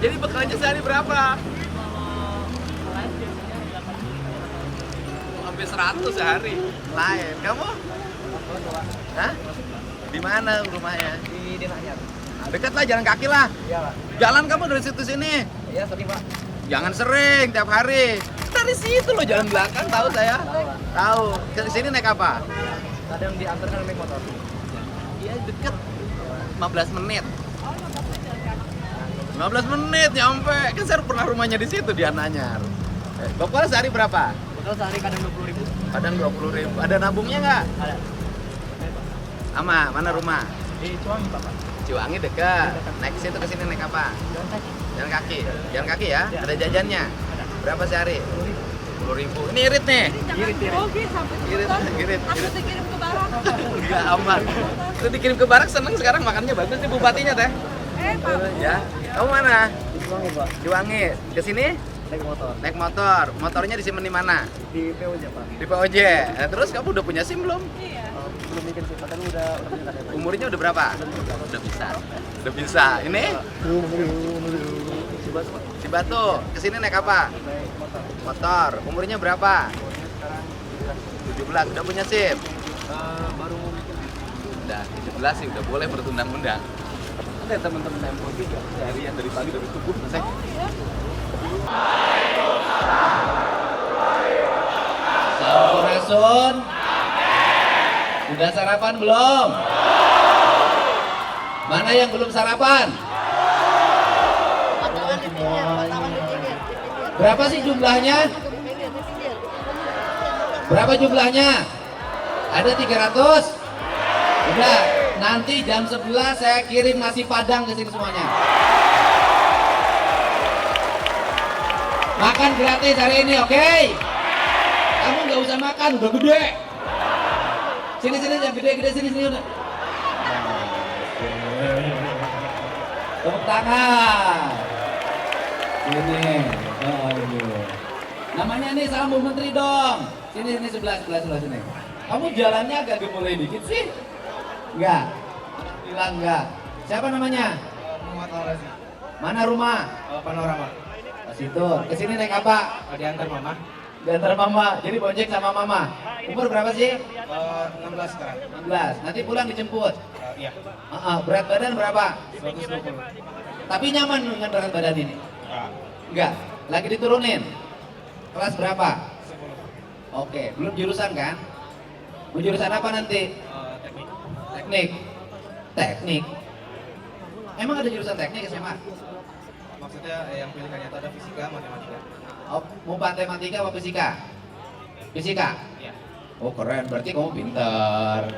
Jadi bekalnya sehari berapa? Hampir 100 sehari. Lain. Kamu? Hah? Di mana rumahnya? Di Denanyar. Dekat lah, jalan kaki lah. Iya, Pak. Jalan kamu dari situ sini. Iya, sering, Pak. Jangan sering, tiap hari. Dari situ loh jalan belakang, tahu saya. Tahu, Pak. Tahu. Ke sini naik apa? Kadang diantar kan naik motor. Iya, deket. 15 menit. 15 menit nyampe. Kan saya pernah rumahnya di situ di Ananyar. Bekal sehari berapa? Bekal sehari kadang 20.000. Kadang 20.000. Ada nabungnya nggak? Ada. Mana rumah? Di Cuangi, Pak. Ciwangi dekat. Naik situ ke sini naik apa? Jalan kaki. Jalan kaki. Jalan kaki ya? Ya. Ada jajannya? Ada. Berapa sehari? 10.000. 10.000. Ini irit nih. Jangan grogi sampai Irit, irit, Aku irit. dikirim ke barat. Enggak aman. Itu dikirim ke barak seneng sekarang makannya bagus nih bupatinya teh. Pak. Ya. Kamu mana? Di Cuangi, Pak. Ciwangi. Ke sini Naik motor. naik motor. Motornya disimpan di mana? Di PO-nya, Pak. Di POJ. Terus kamu udah punya SIM belum? Iya. Belum bikin sih, padahal udah punya KTP. Umurnya udah berapa? Udah bisa. Udah bisa. Ini Coba, Pak. Cibatu. Ke sini naik apa? Naik motor. Motor. Umurnya berapa? Sekarang 17. Udah punya SIM? baru mau bikin. Udah 17 sih udah boleh berundang-undang. Ada teman-teman yang pergi ya seharian dari pagi dari subuh selesai. Sampurasun. Udah sarapan belum? Mana yang belum sarapan? Berapa sih jumlahnya? Berapa jumlahnya? Ada 300? Udah, nanti jam 11 saya kirim nasi padang ke sini semuanya. Makan gratis hari ini, oke? Kamu nggak usah makan, udah gede. Sini yang gede sini udah. Tepuk tangan. Sini. Aduh. Namanya nih salam Bu Menteri dong. Sini sebelah sini. Kamu jalannya agak gemulai dikit sih. Enggak. Bilang enggak. Siapa namanya? Muhammad Al-Razi. Mana rumah? Panorama. Ke situ. Ke sini naik apa? Diantar Mama. Diantar mama. Jadi bonceng sama mama. Umur berapa sih? 16 sekarang. 16. Nanti pulang dijemput. Iya. Berat badan berapa? 120. Tapi nyaman dengan berat badan ini? Enggak. Lagi diturunin. Kelas berapa? 10. Oke, belum jurusan kan? Mau jurusan apa nanti? Teknik. Teknik. Teknik. Emang ada jurusan teknik SMA? Maksudnya yang pilihannya itu ada fisika, matematika. Oh, mau matematika apa fisika? Fisika? Iya. Oh keren, berarti kamu pintar.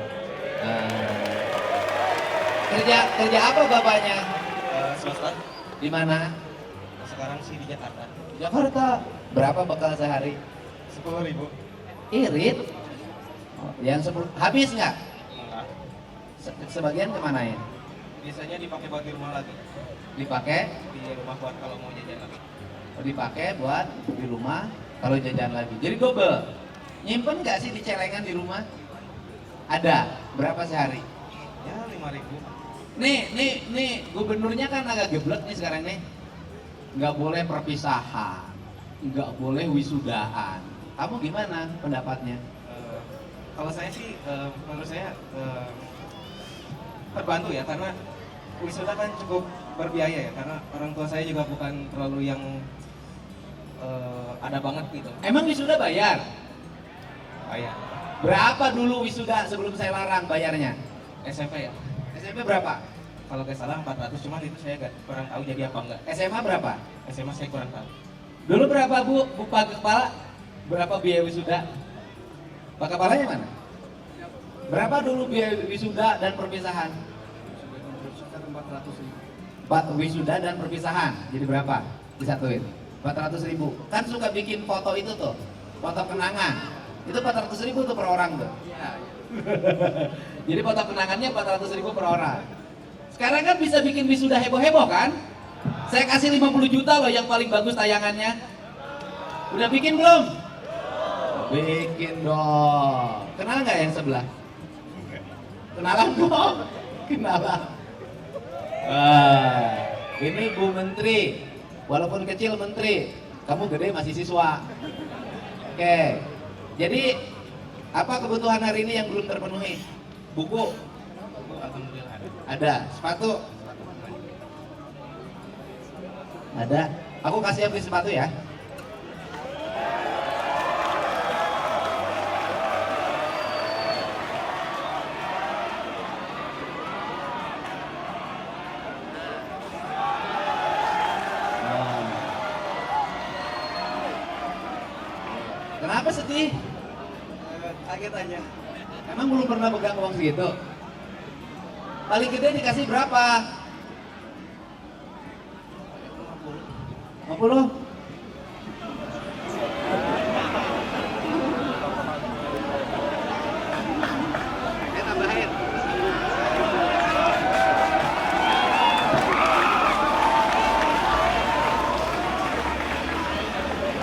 Kerja apa bapaknya? Swasta. Di mana? Sekarang sih di Jakarta. Jakarta. Berapa bekal sehari? 10.000. Irit. Yang habis nggak? Enggak. Sebagian kemana ya? Biasanya dipakai buat di rumah lagi. Dipakai? Di rumah buat kalau mau jajan lagi. Dipakai buat di rumah kalau jajan lagi. Jadi double. Nyimpen nggak sih di celengan di rumah? Ada. Berapa sehari? Ya 5.000. Nih, gubernurnya kan agak geblek nih sekarang nih. Nggak boleh perpisahan, nggak boleh wisudaan. Kamu gimana pendapatnya? Kalau saya sih, menurut saya terbantu ya, karena wisuda kan cukup berbiaya ya, karena orang tua saya juga bukan terlalu yang ada banget gitu. Emang wisuda bayar? Bayar. Berapa dulu wisuda sebelum saya larang bayarnya? SMP ya, SMP berapa? kalau nggak salah 400, cuma itu saya kurang tahu jadi apa enggak. SMA berapa? SMA saya kurang tahu. Dulu berapa Bu Pak Kepala? Berapa biaya wisuda? Pak Kepalanya mana? Berapa dulu biaya wisuda dan perpisahan? 400.000. Wisuda dan perpisahan, jadi berapa? Disatuin 400.000. Kan suka bikin foto itu tuh, foto kenangan. Itu 400.000 tuh per orang tuh. Jadi foto kenangannya 400.000 per orang. Sekarang kan bisa bikin wisuda heboh-heboh kan? Saya kasih 50 juta loh yang paling bagus tayangannya. Udah bikin belum? Bikin dong. Kenal nggak yang sebelah? Kenalan dong. Kenalan. Ini Bu Menteri. Walaupun kecil menteri, kamu gede masih siswa. Oke. Jadi apa kebutuhan hari ini yang belum terpenuhi? Buku? Ada. Sepatu? Ada. Aku kasih beli sepatu ya. Kenapa sedih? Kaget aja. Emang belum pernah pegang uang segitu? Paling gede dikasih berapa? 50? Ya tambahin.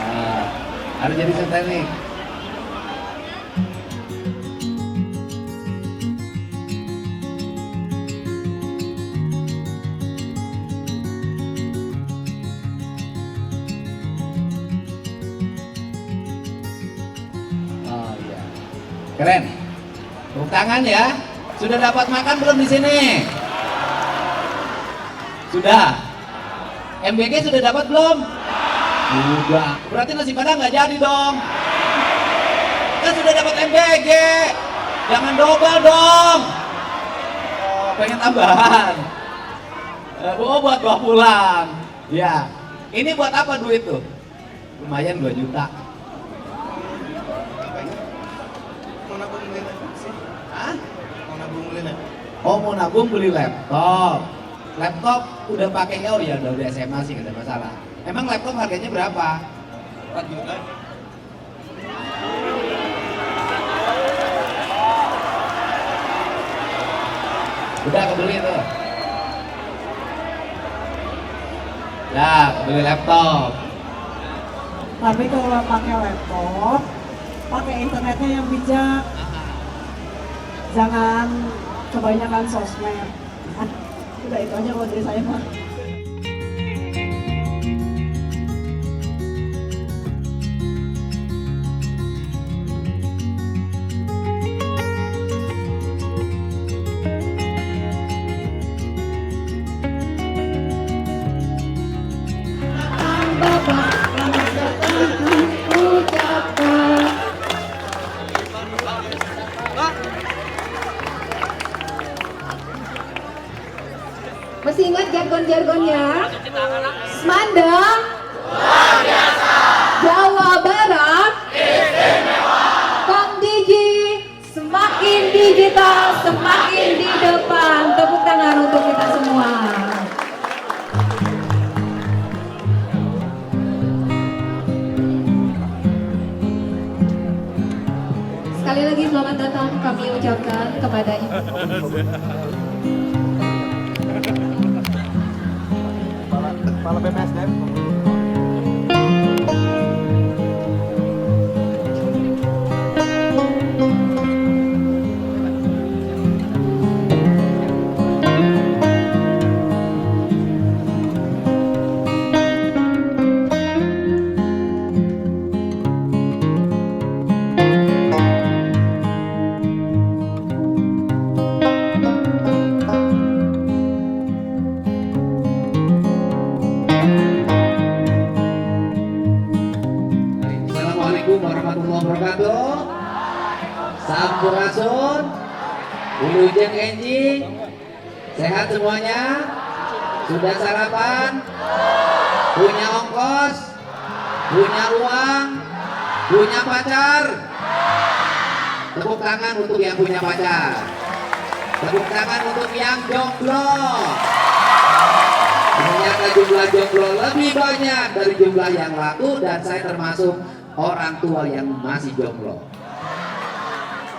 Nah, harus jadi teknik. Oh iya. Keren. Tepuk tangan ya. Sudah dapat makan belum di sini? Sudah. MBG sudah dapat belum? Sudah. Berarti nasi padang nggak jadi dong. Kan sudah dapat MBG. Jangan double dong. Oh, pengen tambahan. Oh, buat bawa pulang. Ya. Ini buat apa duit tuh? Lumayan 2 juta. Mau nabung beli laptop sih? Hah? Mau nabung beli laptop? Oh, mau nabung beli laptop. Laptop udah pakai ya, udah SMA sih, nggak ada masalah. Emang laptop harganya berapa? 4 juta. Udah kebeli tuh. Ya, kebeli laptop. Tapi kalau pakai laptop, pakai internetnya yang bijak. Jangan kebanyakan sosmed. Udah itu aja kalau dari saya mah. Masih ingat jargon-jargonnya? Semandang luar biasa, Jawa Barat istimewa, Komdigi semakin digital, semakin di depan. Tepuk tangan untuk kita semua. Sekali lagi selamat datang kami ucapkan kepada Ibu. Kepala BPSDM. Assalamualaikum warahmatullahi wabarakatuh. Sampurasun, Wilujeng Enjing, sehat semuanya? Sudah sarapan? Punya ongkos? Punya uang? Punya pacar? Tepuk tangan untuk yang punya pacar. Tepuk tangan untuk yang jomblo. Ternyata jumlah jomblo lebih banyak dari jumlah yang laku, dan saya termasuk orang tua yang masih jomblo.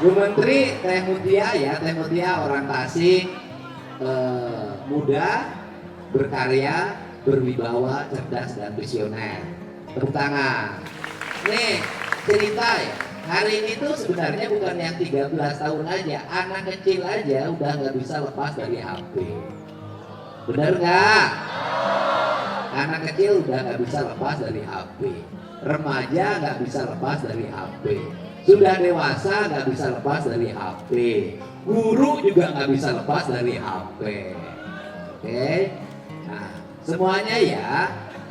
Bu Menteri, Teh Mutia ya, Teh Mutia orang Tasik, muda, berkarya, berwibawa, cerdas dan visioner. Tepuk tangan. Nih cerita ya, hari ini tuh sebenarnya bukan yang 13 tahun aja, anak kecil aja udah nggak bisa lepas dari HP. Bener nggak? Anak kecil udah nggak bisa lepas dari HP, remaja nggak bisa lepas dari HP, sudah dewasa nggak bisa lepas dari HP, guru juga nggak bisa lepas dari HP. Oke, nah semuanya ya.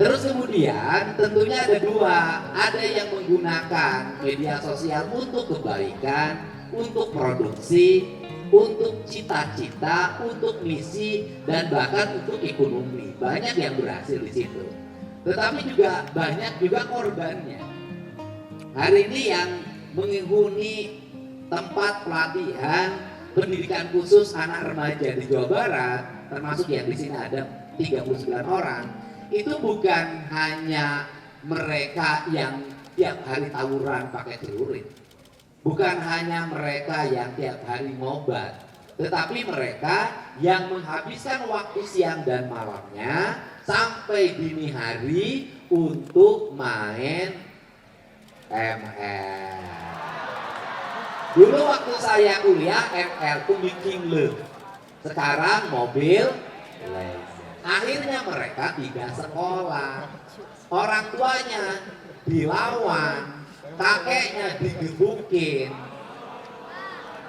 Terus kemudian tentunya ada dua, ada yang menggunakan media sosial untuk kebaikan, untuk produksi, untuk cita-cita, untuk misi, dan bahkan untuk ekonomi. Banyak yang berhasil di situ. Tetapi juga banyak juga korbannya. Hari ini yang menghuni tempat pelatihan pendidikan khusus anak remaja di Jawa Barat, termasuk yang di sini ada 39 orang, itu bukan hanya mereka yang tiap hari tawuran pakai celurit, bukan hanya mereka yang tiap hari ngobat, tetapi mereka yang menghabiskan waktu siang dan malamnya sampai dini hari untuk main ML. Dulu waktu saya kuliah ML itu bikin le. Sekarang mobil Legends. Akhirnya mereka tidak sekolah. Orang tuanya dilawan, kakeknya digebukin.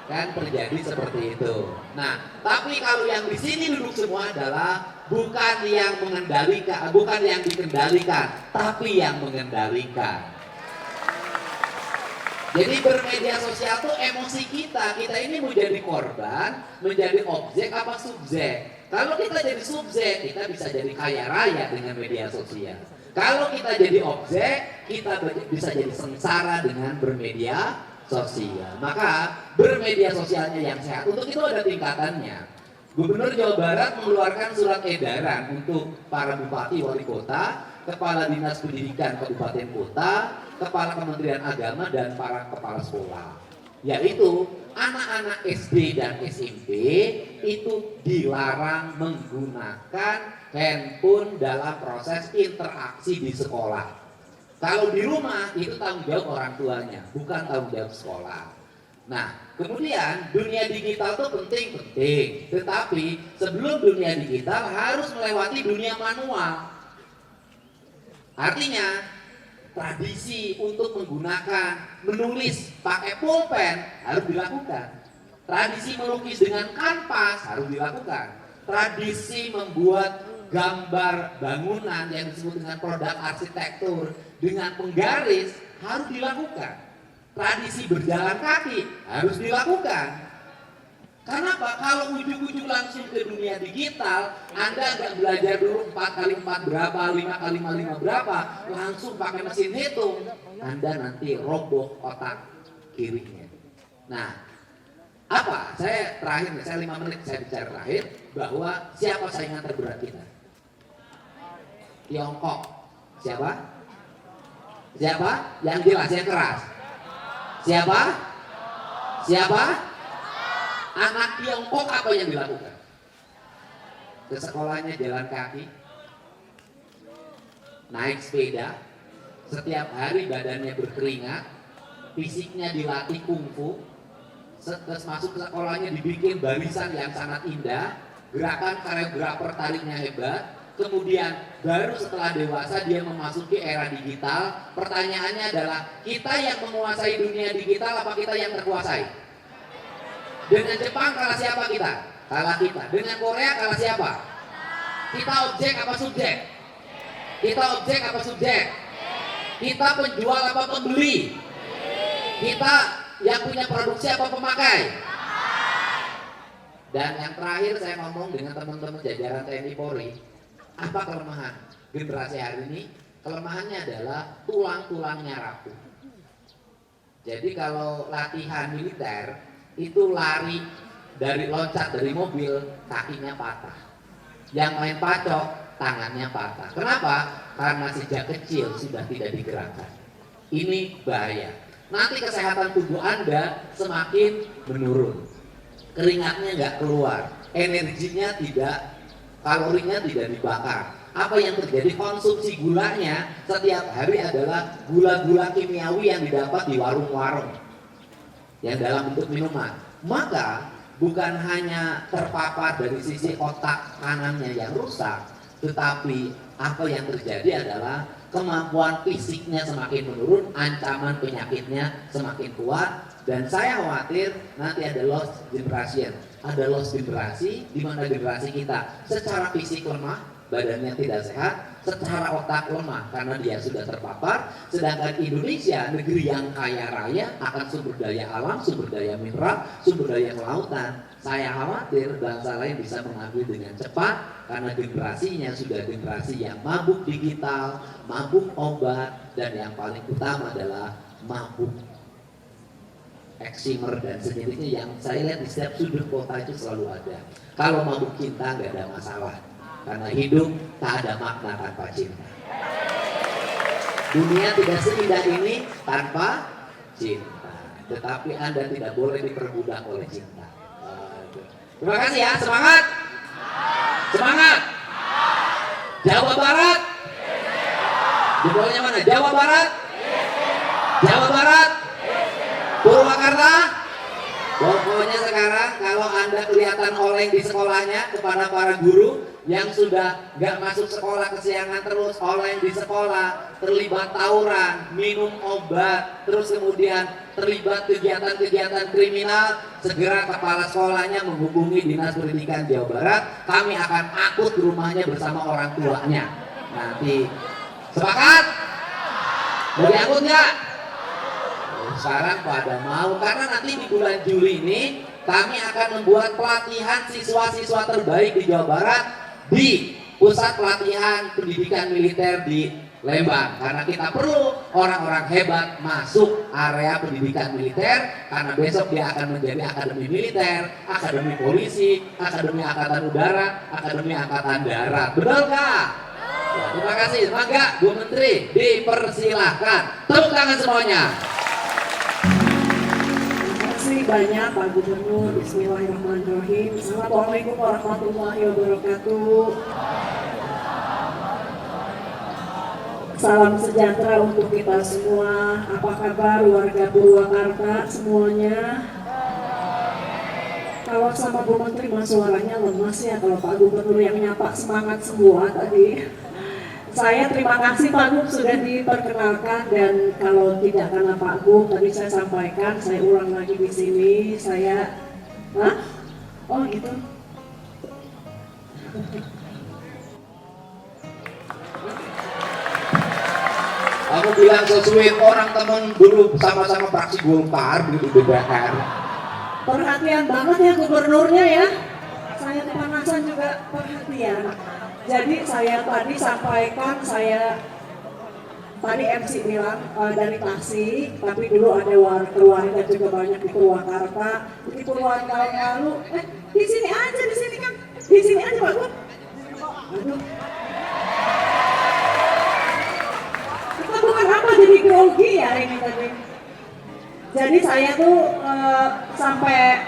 Kan terjadi seperti itu. Nah, tapi kalau yang di sini duduk semua adalah bukan yang mengendalikan, bukan yang dikendalikan, tapi yang mengendalikan. Jadi bermedia sosial tuh emosi kita ini mau jadi korban, menjadi objek apa subjek. Kalau kita jadi subjek, kita bisa jadi kaya raya dengan media sosial. Kalau kita jadi objek, kita bisa jadi sengsara dengan bermedia sosial. Maka bermedia sosialnya yang sehat, untuk itu ada tingkatannya. Gubernur Jawa Barat mengeluarkan surat edaran untuk para bupati wali kota, kepala dinas pendidikan kabupaten kota, kepala kementerian agama, dan para kepala sekolah. Yaitu anak-anak SD dan SMP itu dilarang menggunakan handphone dalam proses interaksi di sekolah. Kalau di rumah itu tanggung jawab orang tuanya, bukan tanggung jawab sekolah. Nah, kemudian dunia digital itu penting, tetapi sebelum dunia digital harus melewati dunia manual. Artinya tradisi untuk menggunakan menulis pakai pulpen harus dilakukan. Tradisi melukis dengan kanvas harus dilakukan. Tradisi membuat gambar bangunan yang disebut dengan produk arsitektur dengan penggaris harus dilakukan. Tradisi berjalan kaki harus dilakukan. Kenapa? Kalau ujuk-ujuk langsung ke dunia digital, Anda nggak belajar dulu 4x4 berapa, 5x5 berapa, langsung pakai mesin hitung, Anda nanti roboh otak kirinya. Nah, apa? Saya 5 menit saya bicara terakhir, bahwa siapa saingan terberat kita? Tiongkok. Siapa? Siapa? Yang jelas, yang keras. Siapa? Siapa? Anak Tiongkok apa yang dilakukan? Ke sekolahnya jalan kaki, naik sepeda, setiap hari badannya berkeringat, fisiknya dilatih kungfu, masuk ke sekolahnya dibikin barisan yang sangat indah, gerakan koreografer tariknya hebat, kemudian baru setelah dewasa dia memasuki era digital. Pertanyaannya adalah, kita yang menguasai dunia digital apa kita yang terkuasai? Dengan Jepang kalah siapa kita? Kalah kita. Dengan Korea kalah siapa? Kita objek apa subjek? Kita objek apa subjek? Kita penjual apa pembeli? Kita yang punya produksi apa pemakai? Dan yang terakhir saya ngomong dengan teman-teman jajaran TNI Polri, apa kelemahan generasi hari ini? Kelemahannya adalah tulang-tulangnya rapuh. Jadi kalau latihan militer itu lari dari loncat dari mobil, kakinya patah. Yang main pacok, tangannya patah. Kenapa? Karena sejak kecil sudah tidak digerakkan. Ini bahaya. Nanti kesehatan tubuh Anda semakin menurun. Keringatnya nggak keluar, energinya tidak, kalorinya tidak dibakar. Apa yang terjadi? Konsumsi gulanya setiap hari adalah gula-gula kimiawi yang didapat di warung-warung yang dalam bentuk minuman. Maka bukan hanya terpapar dari sisi otak kanannya yang rusak, tetapi apa yang terjadi adalah kemampuan fisiknya semakin menurun, ancaman penyakitnya semakin kuat, dan saya khawatir nanti ada lost generation, ada lost generasi di mana generasi kita secara fisik lemah, badannya tidak sehat, secara otak lemah karena dia sudah terpapar, sedangkan Indonesia negeri yang kaya raya akan sumber daya alam, sumber daya mineral, sumber daya kelautan. Saya khawatir bangsa lain bisa mengambil dengan cepat karena generasinya sudah generasi yang mabuk digital, mabuk obat, dan yang paling utama adalah mabuk eksimer dan sejenisnya yang saya lihat di setiap sudut kota itu selalu ada. Kalau mabuk cinta nggak ada masalah, karena hidup tak ada makna tanpa cinta. Dunia tidak seindah ini tanpa cinta, tetapi Anda tidak boleh diperbudak oleh cinta. Terima kasih ya, semangat! Semangat! Jawa Barat! Jempolnya mana? Jawa Barat? Jawa Barat? Purwakarta? Pokoknya sekarang kalau Anda kelihatan oleng di sekolahnya kepada para guru yang sudah gak masuk sekolah kesiangan terus, oleng di sekolah, terlibat tawuran, minum obat, terus kemudian terlibat kegiatan-kegiatan kriminal, segera kepala sekolahnya menghubungi Dinas Pendidikan Jawa Barat. Kami akan akut ke rumahnya bersama orang tuanya. Nanti sepakat? Mau diangkut nggak? Sekarang pada mau, karena nanti di bulan Juli ini kami akan membuat pelatihan siswa-siswa terbaik di Jawa Barat di Pusat Pelatihan Pendidikan Militer di Lembang, karena kita perlu orang-orang hebat masuk area pendidikan militer, karena besok dia akan menjadi akademi militer, akademi polisi, akademi angkatan udara, akademi angkatan darat. Betul kah? Ya, terima kasih. Mangga Bu Menteri, dipersilahkan. Tepuk tangan semuanya. Terima kasih banyak Pak Gubernur. Bismillahirrahmanirrahim. Assalamualaikum warahmatullahi wabarakatuh. Salam sejahtera untuk kita semua. Apa kabar warga Purwakarta semuanya? Kalau sama Bu Menteri mah suaranya lemas ya. Kalau Pak Gubernur yang nyapa semangat semua tadi. Saya terima kasih Pak Gub sudah diperkenalkan, dan kalau tidak karena Pak Gub tadi saya sampaikan, saya ulang lagi di sini. Saya, oh gitu. Aku bilang sesuai orang teman dulu sama-sama fraksi Golkar di DPR. Perhatian banget ya gubernurnya ya. Saya kepanasan juga perhatian. Jadi saya tadi sampaikan, saya tadi MC bilang dari Tasik, tapi dulu ada keluarga juga banyak di Purwakarta. Di Purwakarta lalu, di sini aja, di sini kan, di sini aja Pak Gub. Aduh. Kita bukan apa jadi grogi ya ini tadi. Jadi saya tuh sampai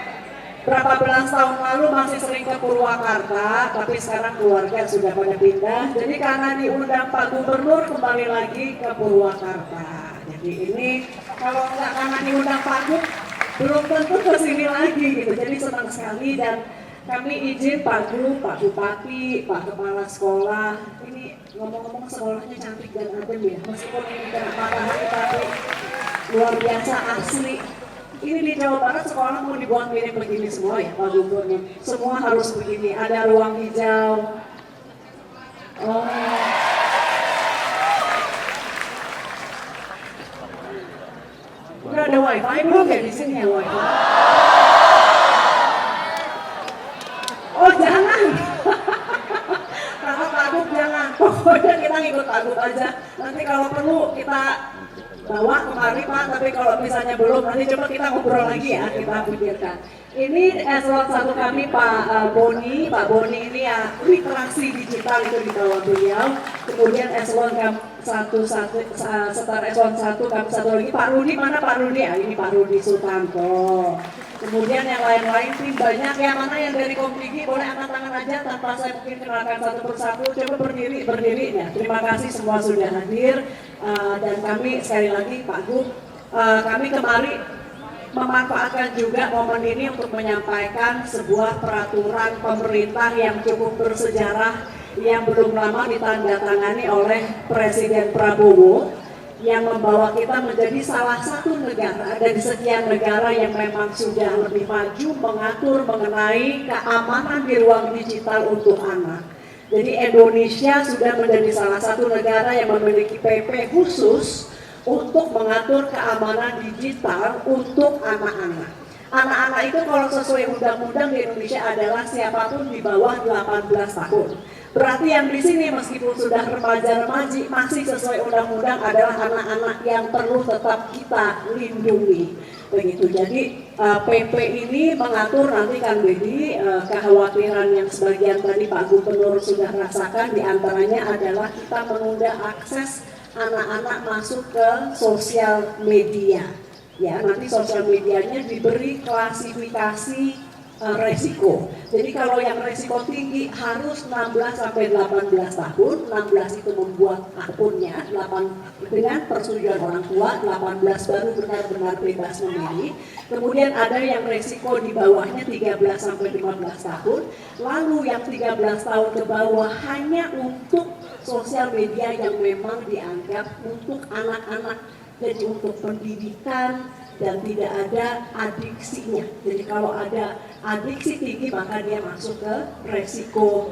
berapa belas tahun lalu masih sering ke Purwakarta, tapi sekarang keluarga sudah pada pindah. Jadi karena diundang Pak Gubernur kembali lagi ke Purwakarta. Jadi ini kalau nggak karena diundang Pak Gub, belum tentu ke sini lagi gitu. Jadi senang sekali, dan kami izin Pak Gub, Pak Bupati, Pak Kepala Sekolah. Ini ngomong-ngomong sekolahnya cantik dan adem ya. Meskipun ini kena matahari tapi luar biasa asli. Ini di Jawa Barat sekolah mau dibuat mirip begini semua ya Pak Gubernur. Semua harus begini, ada ruang hijau. Oh. Udah ada wifi belum ya di sini ya wifi? Oh jangan. Kalau Pak Gub jangan. Pokoknya kita ngikut Pak Gub aja. Nanti kalau perlu kita bawa kemari Pak, tapi kalau misalnya belum, nanti coba kita ngobrol lagi ya, kita pikirkan. Ini eselon 1 kami Pak Boni ini ya literasi digital itu di bawah beliau. Kemudian eselon 1 setar eselon 1 kami satu lagi Pak Rudi, mana Pak Rudi? Ini Pak Rudi Sutanto. Kemudian yang lain-lain tim banyak, yang mana yang dari Komdigi boleh angkat tangan aja tanpa saya mungkin kenalkan satu persatu. Coba berdiri ya. Terima kasih semua sudah hadir, dan kami sekali lagi Pak Gub, kami kembali memanfaatkan juga momen ini untuk menyampaikan sebuah peraturan pemerintah yang cukup bersejarah, yang belum lama ditandatangani oleh Presiden Prabowo yang membawa kita menjadi salah satu negara dari sekian negara yang memang sudah lebih maju mengatur mengenai keamanan di ruang digital untuk anak. Jadi Indonesia sudah menjadi salah satu negara yang memiliki PP khusus untuk mengatur keamanan digital untuk anak-anak. Anak-anak itu kalau sesuai undang-undang di Indonesia adalah siapapun di bawah 18 tahun. Berarti yang di sini meskipun sudah remaja-remaji masih sesuai undang-undang adalah anak-anak yang perlu tetap kita lindungi. Begitu. Jadi PP ini mengatur nanti kan Dedi kekhawatiran yang sebagian tadi Pak Gubernur sudah rasakan diantaranya adalah kita menunda akses anak-anak masuk ke sosial media. Ya, nanti sosial medianya diberi klasifikasi resiko. Jadi kalau yang resiko tinggi harus 16 sampai 18 tahun, 16 itu membuat akunnya, 8 dengan persetujuan orang tua, 18 baru benar-benar bebas memilih. Kemudian ada yang resiko di bawahnya 13 sampai 15 tahun, lalu yang 13 tahun ke bawah hanya untuk sosial media yang memang dianggap untuk anak-anak, jadi untuk pendidikan dan tidak ada adiksinya. Jadi kalau ada adiksi tinggi maka dia masuk ke resiko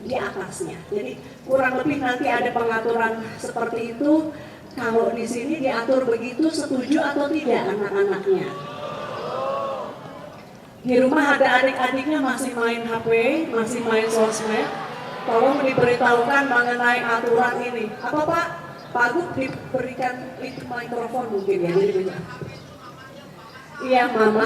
di atasnya. Jadi kurang lebih nanti ada pengaturan seperti itu. Kalau di sini diatur begitu, setuju atau tidak anak-anaknya? Di rumah ada adik-adiknya masih main HP, masih main sosmed. Tolong diberitahukan mengenai aturan ini. Apa Pak? Pak Gub diberikan itu mikrofon mungkin ya, jadi banyak. Iya Mama.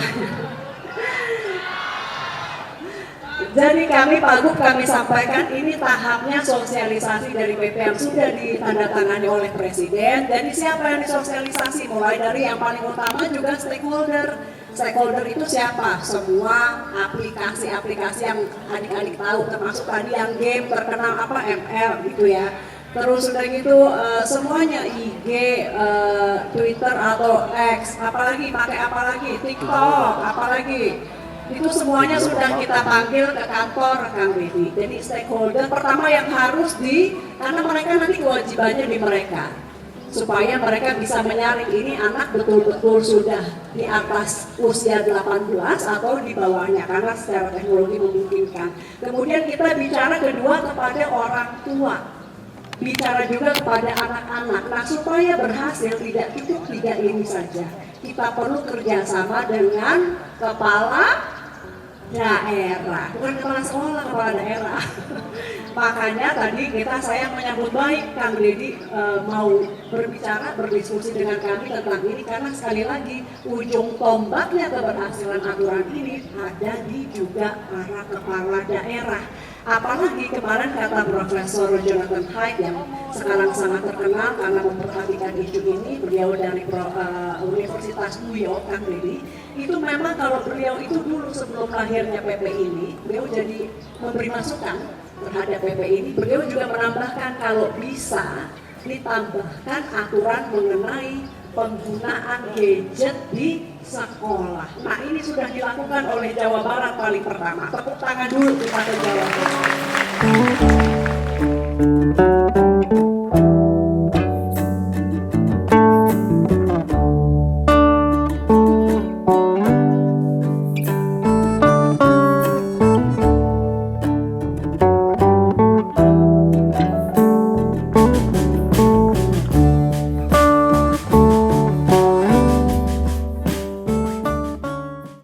Jadi kami Pak Gub kami sampaikan ini tahapnya sosialisasi dari PP yang sudah ditandatangani oleh Presiden. Jadi siapa yang disosialisasi? Mulai dari yang paling utama juga stakeholder. Stakeholder itu siapa? Semua aplikasi-aplikasi yang adik-adik tahu, termasuk tadi yang game terkenal apa ML gitu ya. Terus udah gitu semuanya IG, Twitter atau X, apalagi pakai apalagi TikTok, apalagi itu semuanya sudah kita panggil ke kantor Kang Dedi. Jadi stakeholder pertama yang harus karena mereka nanti kewajibannya di mereka supaya mereka bisa menyaring ini anak betul-betul sudah di atas usia 18 atau di bawahnya karena secara teknologi memungkinkan. Kemudian kita bicara kedua kepada orang tua. Bicara juga kepada anak-anak. Nah supaya berhasil tidak cukup 3 ini saja. Kita perlu kerjasama dengan kepala daerah, bukan kepala sekolah, kepala daerah. Makanya tadi saya menyambut baik Kang Dedi mau berbicara, berdiskusi dengan kami tentang ini karena sekali lagi ujung tombaknya keberhasilan aturan ini ada di juga para kepala daerah. Apalagi kemarin kata Profesor Jonathan Haidt yang sekarang sangat terkenal karena memperhatikan isu ini, beliau dari Universitas New York, Kang Dedi, itu memang kalau beliau itu dulu sebelum lahirnya PP ini, beliau jadi memberi masukan terhadap PP ini, beliau juga menambahkan kalau bisa ditambahkan aturan mengenai penggunaan gadget di sekolah. Nah ini sudah dilakukan oleh Jawa Barat paling pertama. Tepuk tangan dulu kita ke Jawa Barat.